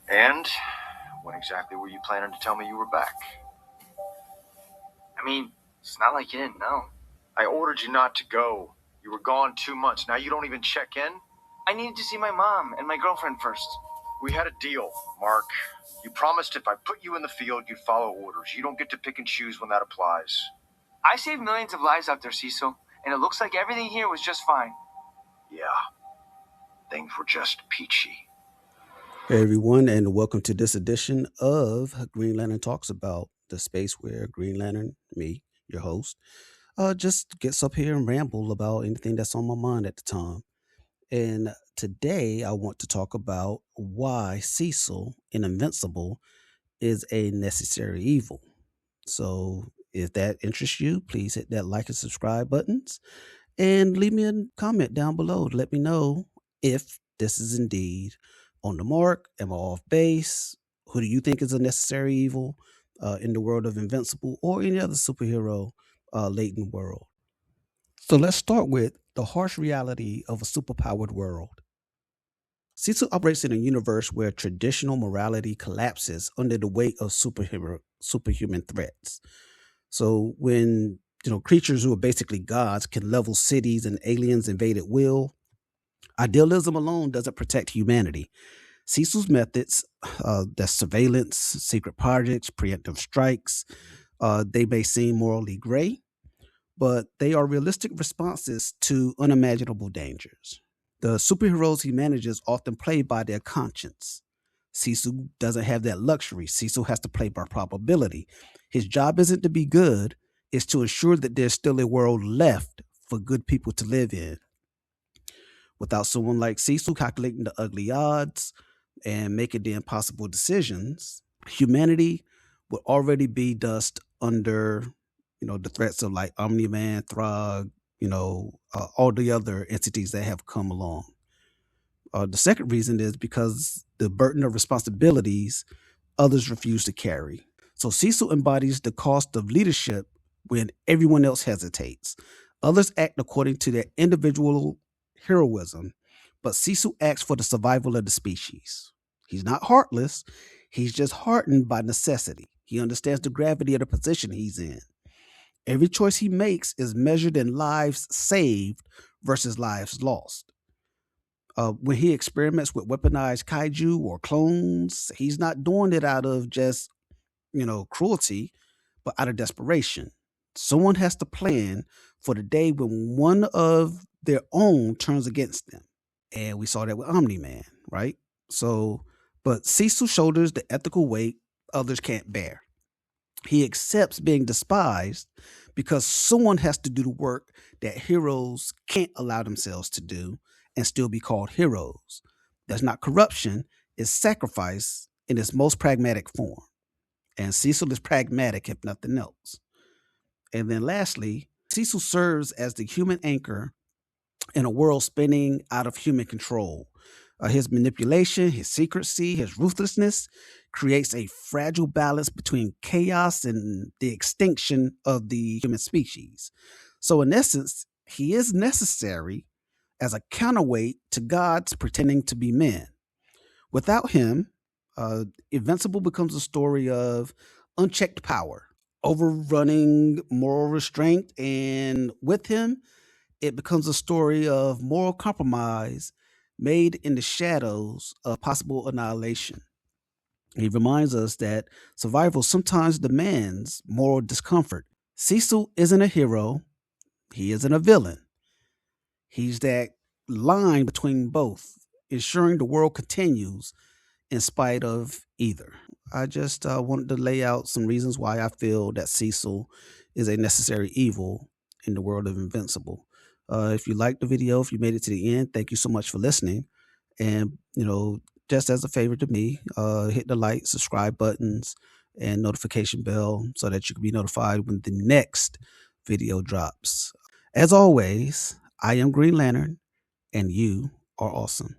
And when exactly were you planning to tell me you were back? I mean, it's not like you didn't know. I ordered you not to go. You were gone 2 months. Now you don't even check in? I needed to see my mom and my girlfriend first. We had a deal, Mark. You promised if I put you in the field, you'd follow orders. You don't get to pick and choose when that applies. I saved millions of lives out there, Cecil, and it looks like everything here was just fine. Yeah. Things were just peachy. Hey everyone, and welcome to this edition of Green Lantern Talks About, the space where Green Lantern, me, your host, just gets up here and ramble about anything that's on my mind at the time. And today I want to talk about why Cecil in Invincible is a necessary evil. So if that interests you, please hit that like and subscribe buttons and leave me a comment down below to let me know if this is indeed on the mark. Am I off base? Who do you think is a necessary evil in the world of Invincible or any other superhero latent world? So let's start with the harsh reality of a superpowered world. Cecil operates in a universe where traditional morality collapses under the weight of superhuman threats. So when creatures who are basically gods can level cities and aliens invade at will, idealism alone doesn't protect humanity. Cecil's methods, that's surveillance, secret projects, preemptive strikes, they may seem morally gray, but they are realistic responses to unimaginable dangers. The superheroes he manages often play by their conscience. Cecil doesn't have that luxury. Cecil has to play by probability. His job isn't to be good, it's to ensure that there's still a world left for good people to live in. Without someone like Cecil calculating the ugly odds and making the impossible decisions, humanity would already be dust under, the threats of like Omni-Man, Throg, all the other entities that have come along. The second reason is because the burden of responsibilities others refuse to carry. So Cecil embodies the cost of leadership when everyone else hesitates. Others act according to their individual heroism, but Cecil acts for the survival of the species. He's not heartless, he's just hardened by necessity. He understands the gravity of the position he's in. Every choice he makes is measured in lives saved versus lives lost. When he experiments with weaponized kaiju or clones, he's not doing it out of just, cruelty, but out of desperation. Someone has to plan for the day when one of their own turns against them. And we saw that with Omni-Man, right? But Cecil shoulders the ethical weight others can't bear. He accepts being despised because someone has to do the work that heroes can't allow themselves to do and still be called heroes. That's not corruption, it's sacrifice in its most pragmatic form. And Cecil is pragmatic, if nothing else. And then lastly, Cecil serves as the human anchor in a world spinning out of human control. His manipulation, his secrecy, his ruthlessness creates a fragile balance between chaos and the extinction of the human species. So, in essence, he is necessary as a counterweight to gods pretending to be men. Without him, Invincible becomes a story of unchecked power, overrunning moral restraint, and with him, it becomes a story of moral compromise made in the shadows of possible annihilation. He reminds us that survival sometimes demands moral discomfort. Cecil isn't a hero, he isn't a villain. He's that line between both, ensuring the world continues in spite of either. I just wanted to lay out some reasons why I feel that Cecil is a necessary evil in the world of Invincible. If you liked the video, if you made it to the end, thank you so much for listening. And, just as a favor to me, hit the like, subscribe buttons, and notification bell so that you can be notified when the next video drops. As always, I am Green Lantern, and you are awesome.